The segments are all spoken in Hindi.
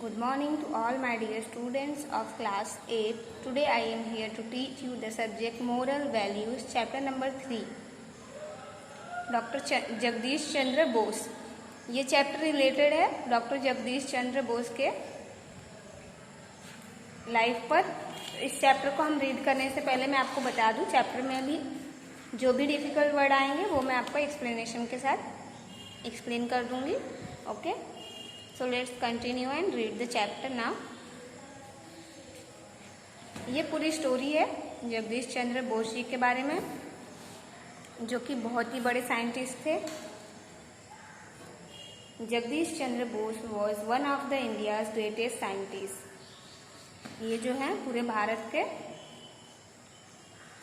Good morning to all my dear students of class 8. Today I am here to teach you the subject Moral Values, chapter number 3. Doctor Jagdish Chandra Bose, ये चैप्टर रिलेटेड है डॉक्टर जगदीश चंद्र बोस के लाइफ पर। इस चैप्टर को हम रीड करने से पहले मैं आपको बता दूं, चैप्टर में भी जो भी डिफ़िकल्ट वर्ड आएंगे वो मैं आपको एक्सप्लेनेशन के साथ एक्सप्लेन कर दूंगी। Okay, so let's continue and read the chapter now. ये पूरी स्टोरी है जगदीश चंद्र बोस जी के बारे में, जो कि बहुत ही बड़े साइंटिस्ट थे। Jagdish Chandra Bose was one of the India's greatest scientist. ये जो है पूरे भारत के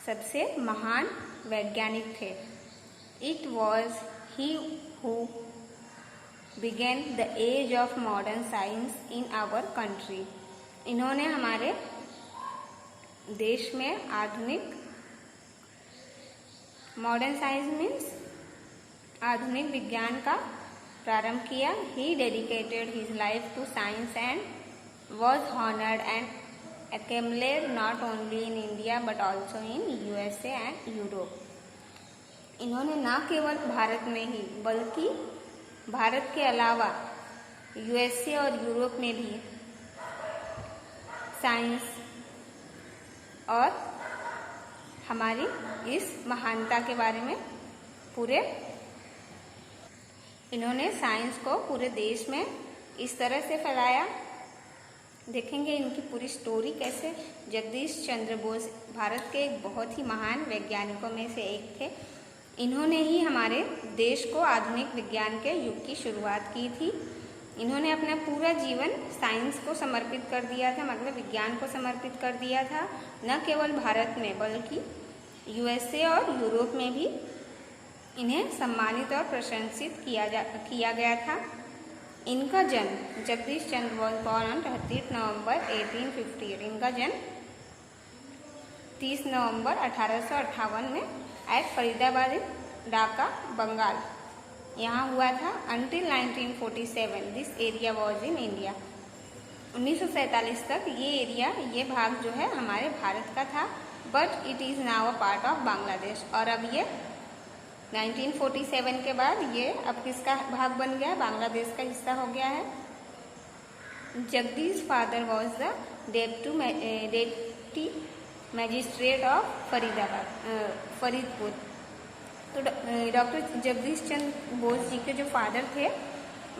सबसे महान वैज्ञानिक थे। It was he who began the age of modern science in our country। इन्होंने हमारे देश में आधुनिक, मॉडर्न साइंस मीन्स आधुनिक विज्ञान का प्रारंभ किया। He dedicated his life to science and was honored and acclaimed not only in India but also in USA and Europe। इन्होंने न केवल भारत में ही बल्कि भारत के अलावा यूएसए और यूरोप में भी साइंस और हमारी इस महानता के बारे में इन्होंने साइंस को पूरे देश में इस तरह से फैलाया। देखेंगे इनकी पूरी स्टोरी कैसे। जगदीश चंद्र बोस भारत के एक बहुत ही महान वैज्ञानिकों में से एक थे। इन्होंने ही हमारे देश को आधुनिक विज्ञान के युग की शुरुआत की थी। इन्होंने अपना पूरा जीवन साइंस को समर्पित कर दिया था, मतलब विज्ञान को समर्पित कर दिया था। न केवल भारत में बल्कि यूएसए और यूरोप में भी इन्हें सम्मानित और प्रशंसित किया गया था। इनका जन्म, जगदीश चंद्र वॉज बॉर्न ऑन 30 नवंबर 1858। इनका जन्म 30 नवंबर 1858 में एट फरीदाबाद, ढाका, बंगाल यहाँ हुआ था। Until 1947 this area was in India. 1947 तक ये भाग जो है हमारे भारत का था, but it is now a part of Bangladesh. और अब ये 1947 के बाद ये अब किसका भाग बन गया? बांग्लादेश का हिस्सा हो गया है। Jagdish father was the deputy magistrate of Faridpur. तो डॉक्टर जगदीश चंद्र बोस जी के जो फादर थे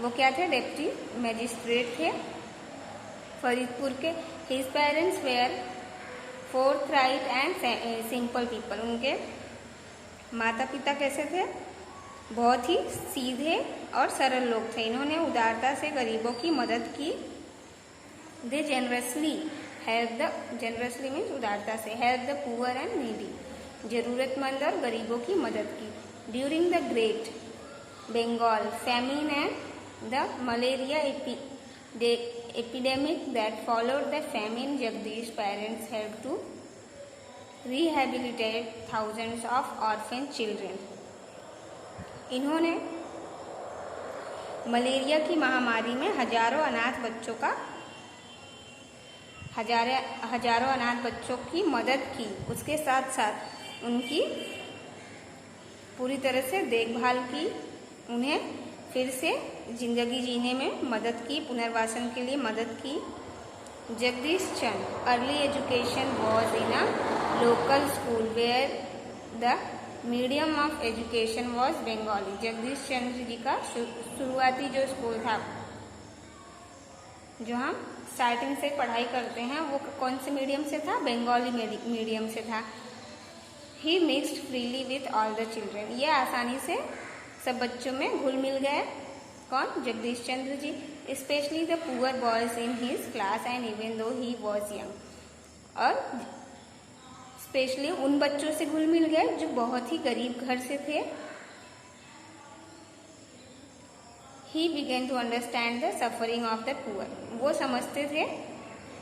वो क्या थे? डेप्टी मैजिस्ट्रेट थे फरीदपुर के। His parents were forthright and simple people. उनके माता पिता कैसे थे? बहुत ही सीधे और सरल लोग थे। इन्होंने उदारता से गरीबों की मदद की। दे जेनरसली मीन्स उदारता से, help the poor and needy, जरूरतमंद और गरीबों की मदद की। During the great Bengal famine and the malaria epidemic that followed the famine, Jagdish parents helped to rehabilitate thousands of orphan children। इन्होंने मलेरिया की महामारी में हजारों अनाथ बच्चों की मदद की। उसके साथ साथ उनकी पूरी तरह से देखभाल की, उन्हें फिर से जिंदगी जीने में मदद की, पुनर्वासन के लिए मदद की। Jagdish Chandra early education was in a local school where the medium of education was Bengali. Jagdish Chandra ji का शुरुआती जो स्कूल था, जो हम स्टार्टिंग से पढ़ाई करते हैं, वो कौन से मीडियम से था? बंगाली मीडियम से था। He mixed freely with all the children. ये आसानी से सब बच्चों में घुल मिल गए। कौन? Jagdish Chandra ji. Specially the poor boys in his class and even though he was young. और स्पेशली उन बच्चों से घुल मिल गए जो बहुत ही गरीब घर से थे। He began to understand the suffering of the poor। वो समझते थे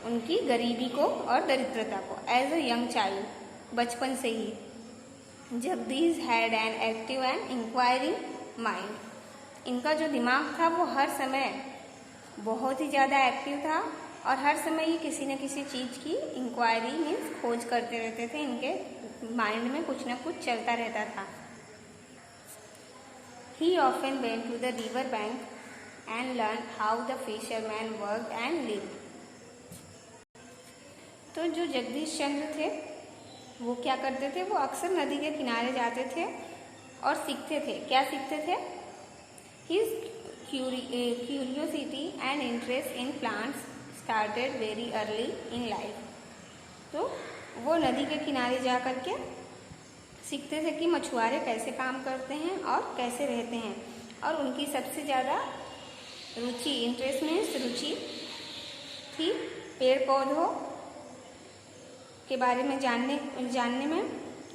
उनकी गरीबी को और दरिद्रता को। एज अ यंग चाइल्ड, बचपन से ही। Jagdish had an active and inquiring mind. इनका जो दिमाग था वो हर समय बहुत ही ज़्यादा एक्टिव था और हर समय ये किसी न किसी चीज़ की इंक्वायरी मीन्स खोज करते रहते थे। इनके माइंड में कुछ ना कुछ चलता रहता था। He often went to the river bank and learned how the fishermen worked and lived. तो जो जगदीश चंद्र थे वो क्या करते थे, वो अक्सर नदी के किनारे जाते थे और सीखते थे। क्या सीखते थे? His curiosity and interest in plants started very early in life. तो वो नदी के किनारे जा कर के सीखते थे कि मछुआरे कैसे काम करते हैं और कैसे रहते हैं। और उनकी सबसे ज़्यादा रुचि, इंटरेस्ट मीन्स रुचि थी पेड़ पौधों के बारे में जानने में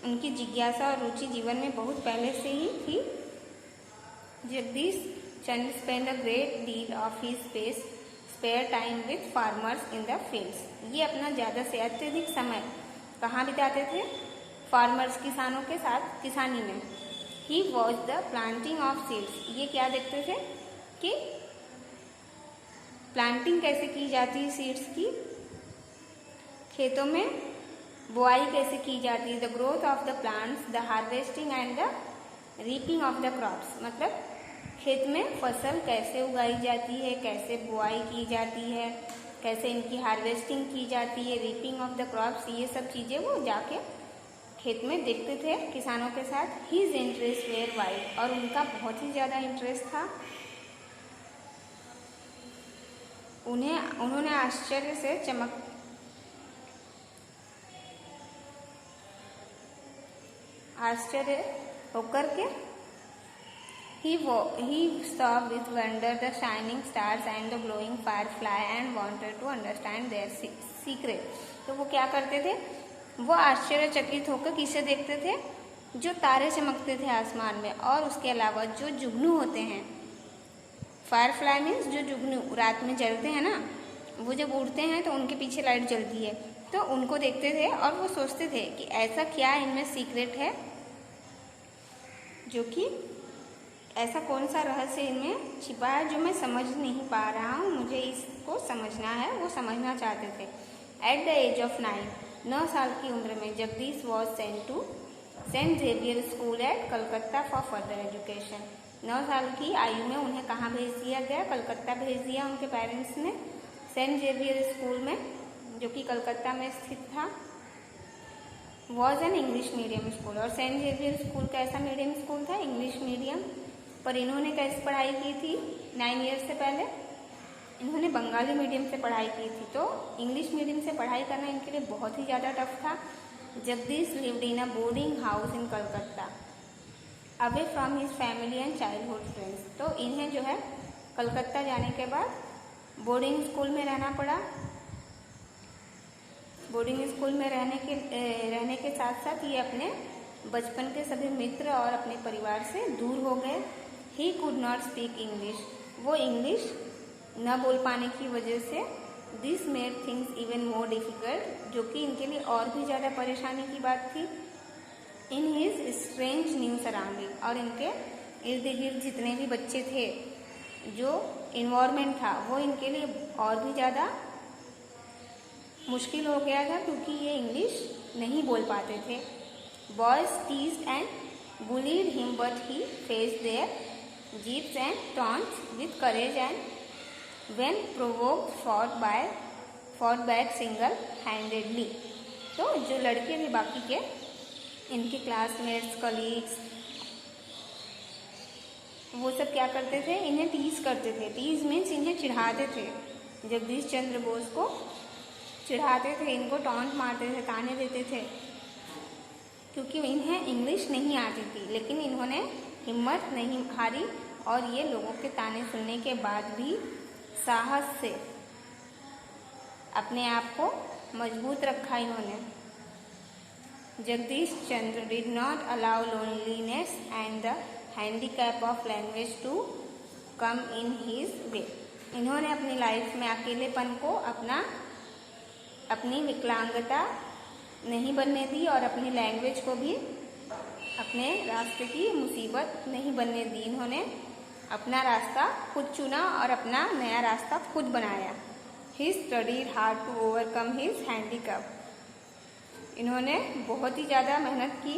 उनकी जिज्ञासा और रुचि जीवन में बहुत पहले से ही थी। Jagdish Chandra spend a great deal of his spare time with farmers in the fields. ये अपना ज़्यादा से अत्यधिक समय कहाँ बिताते थे? फार्मर्स, किसानों के साथ किसानी में। He watch the planting of seeds. ये क्या देखते थे कि प्लांटिंग कैसे की जाती है सीड्स की, खेतों में बुआई कैसे की जाती है। The growth of the plants, the harvesting and the reaping of the crops. मतलब खेत में फसल कैसे उगाई जाती है, कैसे बुआई की जाती है, कैसे इनकी हार्वेस्टिंग की जाती है, रीपिंग ऑफ द क्रॉप्स, ये सब चीज़ें वो जाके खेत में देखते थे किसानों के साथ। His interest were wide. और उनका बहुत ही ज़्यादा इंटरेस्ट था। उन्होंने आश्चर्य से आश्चर्य होकर के he saw with wonder the shining stars and the glowing firefly and wanted to understand their secret. तो वो क्या करते थे? वो आश्चर्यचकित होकर किसे देखते थे? जो तारे चमकते थे आसमान में, और उसके अलावा जो जुगनू होते हैं, फायरफ्लाई मीन्स जो जुगनू रात में जलते हैं ना, वो जब उड़ते हैं तो उनके पीछे लाइट जलती है, तो उनको देखते थे और वो सोचते थे कि ऐसा क्या इनमें सीक्रेट है, जो कि ऐसा कौन सा रहस्य इनमें छिपा है जो मैं समझ नहीं पा रहा हूँ, मुझे इसको समझना है, वो समझना चाहते थे। एट द एज ऑफ 9 साल की उम्र में Jagdish was sent to saint Xavier school at Calcutta for further education. 9 साल की आयु में उन्हें कहाँ भेज दिया गया? कलकत्ता भेज दिया उनके पेरेंट्स ने, सेंट जेवियर स्कूल में, जो कि कलकत्ता में स्थित था। Was an English medium school. और सेंट जेवियर स्कूल कैसा मीडियम स्कूल था? English medium. पर इन्होंने कैसे पढ़ाई की थी? 9 ईयर्स से पहले इन्होंने बंगाली मीडियम से पढ़ाई की थी। तो इंग्लिश मीडियम से पढ़ाई करना इनके लिए बहुत ही ज़्यादा टफ था। Jagdish lived in a boarding house in Calcutta away from his family and childhood friends. तो इन्हें जो है कलकत्ता जाने के बाद बोर्डिंग स्कूल में रहना पड़ा। बोर्डिंग स्कूल में रहने के साथ साथ ये अपने बचपन के सभी मित्र और अपने परिवार से दूर हो गए। ही कुड नॉट स्पीक इंग्लिश। वो इंग्लिश न बोल पाने की वजह से this made things even more difficult, जो कि इनके लिए और भी ज़्यादा परेशानी की बात थी। In his strange new surrounding. और इनके इर्द गिर्द जितने भी बच्चे थे, जो इन्वायरमेंट था, वो इनके लिए और भी ज़्यादा मुश्किल हो गया था, क्योंकि ये इंग्लिश नहीं बोल पाते थे। Boys teased and bullied him but he faced their jibes and taunts with courage and when provoked fought back single handedly. तो जो लड़के थे बाकी के, इनके क्लासमेट्स, कलीग्स, वो सब क्या करते थे? इन्हें टीज करते थे। टीज मीन्स इन्हें चिढ़ाते थे। जगदीश चंद्र बोस को चिढ़ाते थे, इनको टॉन्ट मारते थे, ताने देते थे, क्योंकि इन्हें इंग्लिश नहीं आती थी। लेकिन इन्होंने हिम्मत नहीं हारी और ये लोगों के ताने सुनने के बाद भी साहस से अपने आप को मजबूत रखा इन्होंने। Jagdish Chandra did not allow loneliness and the handicap of language to come in his way. इन्होंने अपनी लाइफ में अकेलेपन को अपनी विकलांगता नहीं बनने दी और अपनी लैंग्वेज को भी अपने रास्ते की मुसीबत नहीं बनने दी। इन्होंने अपना रास्ता खुद चुना और अपना नया रास्ता खुद बनाया। He studied hard to overcome his handicap. इन्होंने बहुत ही ज़्यादा मेहनत की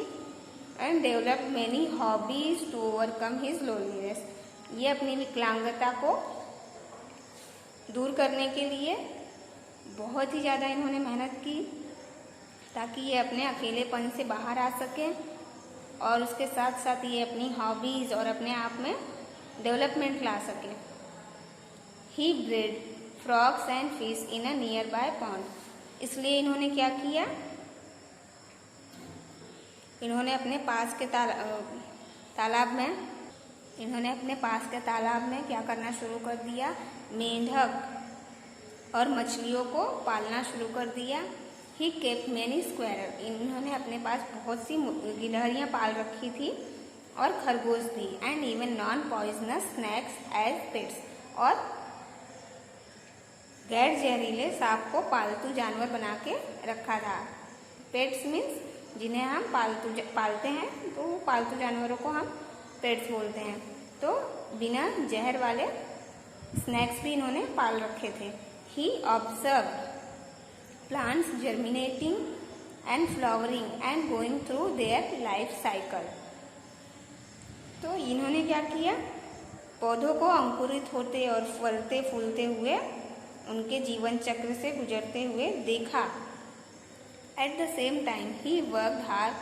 and develop many hobbies to overcome his loneliness. ये अपनी विकलांगता को दूर करने के लिए बहुत ही ज़्यादा इन्होंने मेहनत की ताकि ये अपने अकेलेपन से बाहर आ सकें और उसके साथ साथ ये अपनी हॉबीज़ और अपने आप में डेवलपमेंट ला सकें। He bred frogs and fish in a nearby pond. इसलिए इन्होंने क्या किया, इन्होंने अपने पास के तालाब में क्या करना शुरू कर दिया, मेंढक और मछलियों को पालना शुरू कर दिया। He kept many squirrel. इन्होंने अपने पास बहुत सी गिलहरियाँ पाल रखी थी और खरगोश भी। And even non poisonous snakes as pets. और गैर जहरीले सांप को पालतू जानवर बना के रखा था। पेट्स मीन्स जिन्हें हम पालते हैं, तो वो पालतू जानवरों को हम पेट्स बोलते हैं। तो बिना जहर वाले स्नैक्स भी इन्होंने पाल रखे थे। He observe plants germinating and flowering and going through their life cycle. तो इन्होंने क्या किया, पौधों को अंकुरित होते और फलते फूलते हुए उनके जीवन चक्र से गुजरते हुए देखा। Eight the same time he worked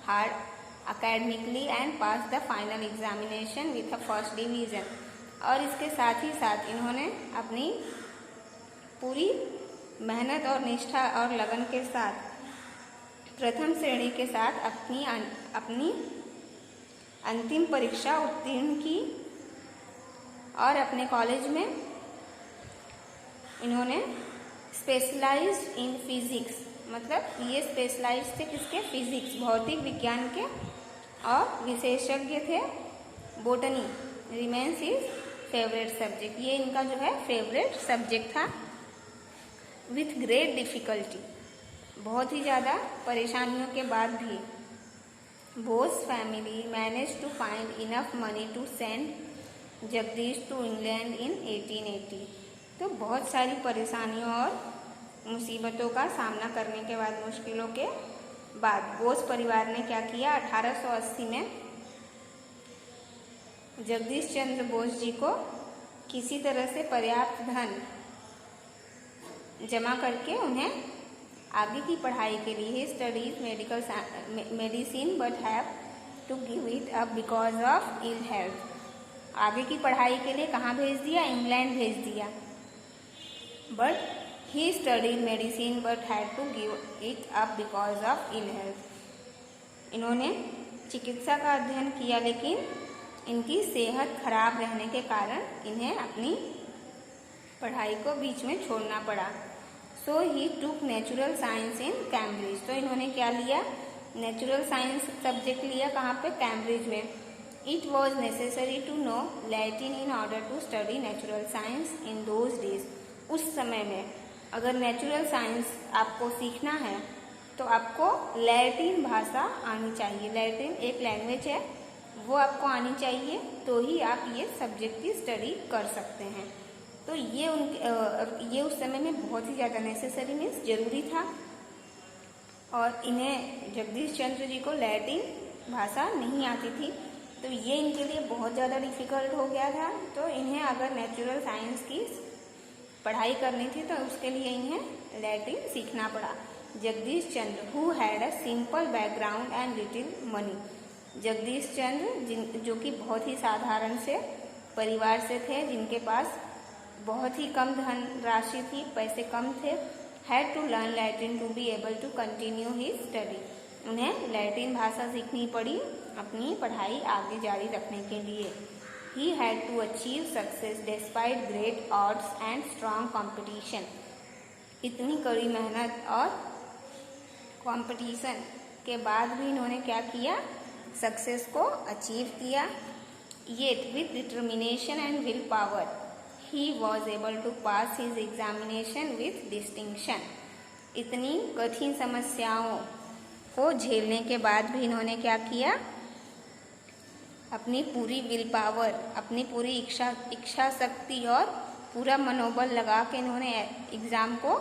hard academically and passed the final examination with a first division। और इसके साथ ही साथ इन्होंने अपनी पूरी मेहनत और निष्ठा और लगन के साथ प्रथम श्रेणी के साथ अपनी अंतिम परीक्षा उत्तीर्ण की और अपने कॉलेज में इन्होंने स्पेशलाइज्ड इन फिजिक्स, मतलब ये स्पेशलाइज थे किसके, फिजिक्स भौतिक विज्ञान के, और विशेषज्ञ थे botany. Remains his favourite subject. ये इनका जो है फेवरेट सब्जेक्ट था। विथ ग्रेट डिफ़िकल्टी, बहुत ही ज़्यादा परेशानियों के बाद भी Bose family manage to find enough money to send Jagdish to England in 1880। तो बहुत सारी परेशानियों और मुसीबतों का सामना करने के बाद, मुश्किलों के बाद बोस परिवार ने क्या किया, 1880 में जगदीश चंद्र बोस जी को किसी तरह से पर्याप्त धन जमा करके उन्हें आगे की पढ़ाई के लिए studies medicine but have to give it up because of ill health. आगे की पढ़ाई के लिए कहाँ भेज दिया, इंग्लैंड भेज दिया। But he studied medicine but had to give it up because of ill health। इन्होंने चिकित्सा का अध्ययन किया, लेकिन इनकी सेहत खराब रहने के कारण इन्हें अपनी पढ़ाई को बीच में छोड़ना पड़ा। सो ही टूक नेचुरल साइंस इन कैम्ब्रिज। तो इन्होंने क्या लिया, नेचुरल साइंस सब्जेक्ट लिया, कहाँ पे, कैम्ब्रिज में। It was necessary to know Latin in order to study natural science in those days. उस समय में अगर नेचुरल साइंस आपको सीखना है तो आपको लैटिन भाषा आनी चाहिए। लैटिन एक लैंग्वेज है, वो आपको आनी चाहिए, तो ही आप ये सब्जेक्ट की स्टडी कर सकते हैं। तो ये उस समय में बहुत ही ज़्यादा नेसेसरी मीन्स जरूरी था। और इन्हें जगदीश चंद्र जी को लैटिन भाषा नहीं आती थी, तो ये इनके लिए बहुत ज़्यादा डिफ़िकल्ट हो गया था। तो इन्हें अगर नेचुरल साइंस की पढ़ाई करनी थी तो उसके लिए इन्हें लैटिन सीखना पड़ा। Jagdish Chandra who had a simple background and little money. Jagdish Chandra जो कि बहुत ही साधारण से परिवार से थे, जिनके पास बहुत ही कम धन राशि थी, पैसे कम थे, had to learn Latin to be able to continue his study. उन्हें लैटिन भाषा सीखनी पड़ी अपनी पढ़ाई आगे जारी रखने के लिए। He had to achieve success despite great odds and strong competition। इतनी कड़ी मेहनत और कंपटीशन के बाद भी इन्होंने क्या किया, सक्सेस को अचीव किया। Yet with determination and willpower he was able to pass his examination with distinction। इतनी कठिन समस्याओं को झेलने के बाद भी इन्होंने क्या किया, अपनी पूरी विल पावर, अपनी पूरी इच्छा शक्ति और पूरा मनोबल लगा के इन्होंने एग्ज़ाम को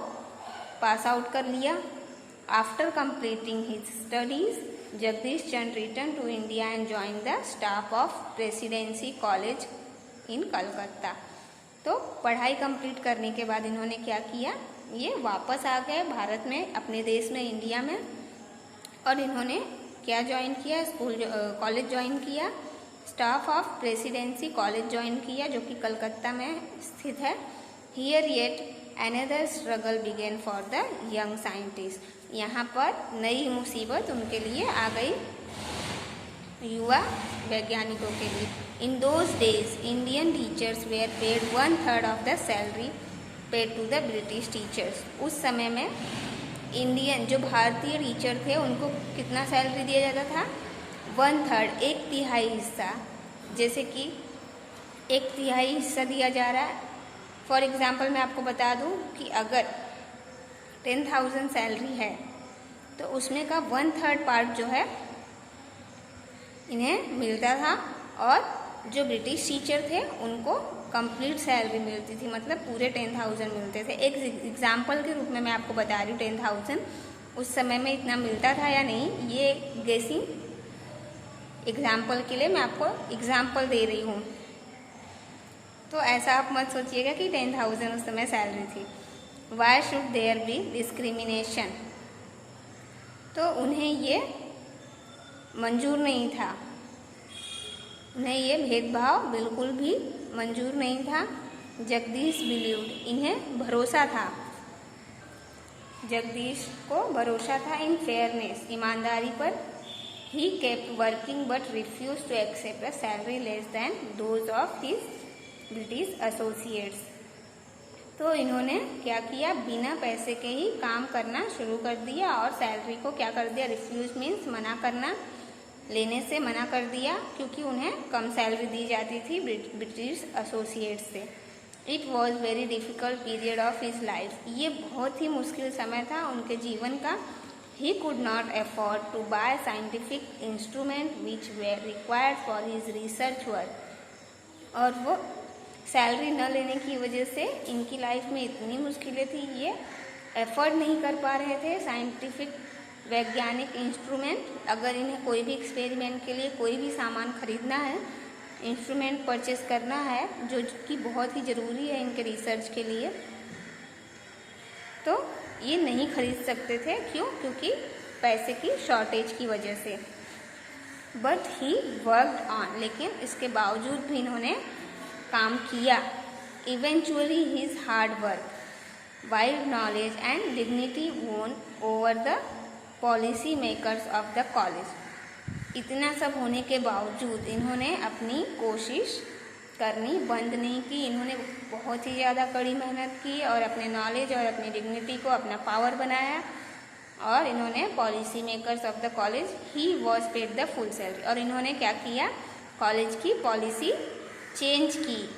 पास आउट कर लिया। After completing his studies Jagdish Chandra return to India and join the staff of Presidency College in Calcutta. तो पढ़ाई कंप्लीट करने के बाद इन्होंने क्या किया, ये वापस आ गए भारत में, अपने देश में, इंडिया में। और इन्होंने क्या ज्वाइन किया, कॉलेज ज्वाइन किया, staff of Presidency College join किया, जो कि कलकत्ता में स्थित है। Here yet another struggle began for the young scientist. यहाँ पर नई मुसीबत उनके लिए आ गई, युवा वैज्ञानिकों के लिए। In those days Indian teachers were paid 1/3 of the salary paid to the British teachers. उस समय में इंडियन जो भारतीय टीचर थे उनको कितना सैलरी दिया जाता था, 1/3, 1/3 हिस्सा। जैसे कि 1/3 हिस्सा दिया जा रहा है। फॉर एग्ज़ाम्पल मैं आपको बता दूं कि अगर 10,000 सैलरी है तो उसमें का 1/3 पार्ट जो है इन्हें मिलता था, और जो ब्रिटिश टीचर थे उनको कंप्लीट सैलरी मिलती थी, मतलब पूरे 10,000 मिलते थे। एक एग्जाम्पल के रूप में मैं आपको बता रही हूँ 10,000 उस समय में इतना मिलता था या नहीं, ये गेसिंग एग्जाम्पल के लिए मैं आपको एग्जाम्पल दे रही हूँ। तो ऐसा आप मत सोचिएगा कि 10,000 उस समय सैलरी थी। Why should there be discrimination, तो उन्हें ये मंजूर नहीं था, उन्हें ये भेदभाव बिल्कुल भी मंजूर नहीं था। जगदीश बिलीव्ड, इन्हें भरोसा था, जगदीश को भरोसा था इन फेयरनेस, ईमानदारी पर। He kept working but refuse to accept a salary less than those of his British associates. तो इन्होंने क्या किया, बिना पैसे के ही काम करना शुरू कर दिया और सैलरी को क्या कर दिया, रिफ्यूज मीन्स मना करना, लेने से मना कर दिया, क्योंकि उन्हें कम सैलरी दी जाती थी ब्रिटिश एसोसिएट्स से। It was very difficult period of his life, ये बहुत ही मुश्किल समय था उनके जीवन का। He could not afford to buy scientific instrument which were required for his research work, और वो सैलरी न लेने की वजह से इनकी लाइफ में इतनी मुश्किलें थी, ये एफर्ड नहीं कर पा रहे थे साइंटिफिक वैज्ञानिक इंस्ट्रूमेंट। अगर इन्हें कोई भी एक्सपेरिमेंट के लिए कोई भी सामान खरीदना है, इंस्ट्रूमेंट परचेस करना है, जो कि बहुत ही ज़रूरी है इनके रिसर्च के लिए, तो ये नहीं खरीद सकते थे। क्यों? क्योंकि पैसे की शॉर्टेज की वजह से। बट ही वर्कड ऑन, लेकिन इसके बावजूद भी इन्होंने काम किया। Eventually his hard work, wide knowledge and dignity won over the policy makers of the college. इतना सब होने के बावजूद इन्होंने अपनी कोशिश करनी बंद नहीं की, इन्होंने बहुत ही ज़्यादा कड़ी मेहनत की और अपने नॉलेज और अपनी डिग्निटी को अपना पावर बनाया। और इन्होंने policy makers of the college, he was paid the full salary, और इन्होंने क्या किया, कॉलेज की पॉलिसी चेंज की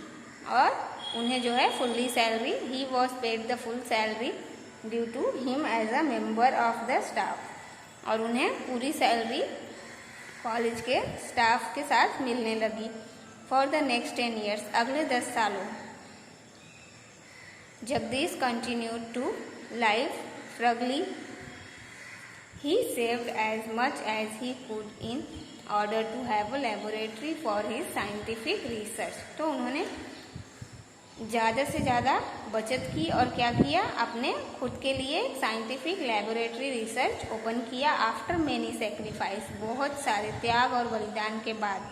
और उन्हें जो है fully salary, he was paid the full salary due to him as a member of the staff, और उन्हें पूरी सैलरी कॉलेज के स्टाफ के साथ मिलने लगी। फॉर द नेक्स्ट 10 ईयर्स, अगले 10 सालों Jagdish continued to life frugally. He saved as much as he could in order to have a laboratory for his scientific research. तो उन्होंने ज़्यादा से ज़्यादा बचत की और क्या किया, अपने खुद के लिए साइंटिफिक लेबोरेटरी रिसर्च ओपन किया। आफ्टर मेनी सेक्रीफाइस, बहुत सारे त्याग और बलिदान के बाद,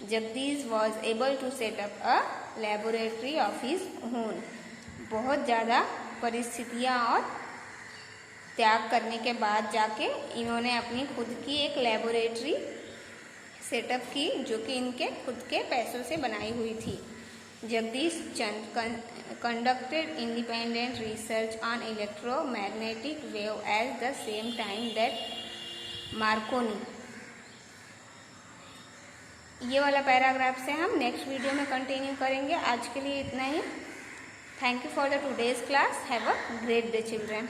Jagdish was able to set up a laboratory of his own. बहुत ज़्यादा परिस्थितियाँ और त्याग करने के बाद जाके इन्होंने अपनी खुद की एक लेबोरेटरी सेटअप की, जो कि इनके खुद के पैसों से बनाई हुई थी। Jagdish Chandra conducted independent research on electromagnetic wave at the same time that Marconi. ये वाला पैराग्राफ से हम नेक्स्ट वीडियो में कंटिन्यू करेंगे। आज के लिए इतना ही। Thank you for the today's class. Have a great day children.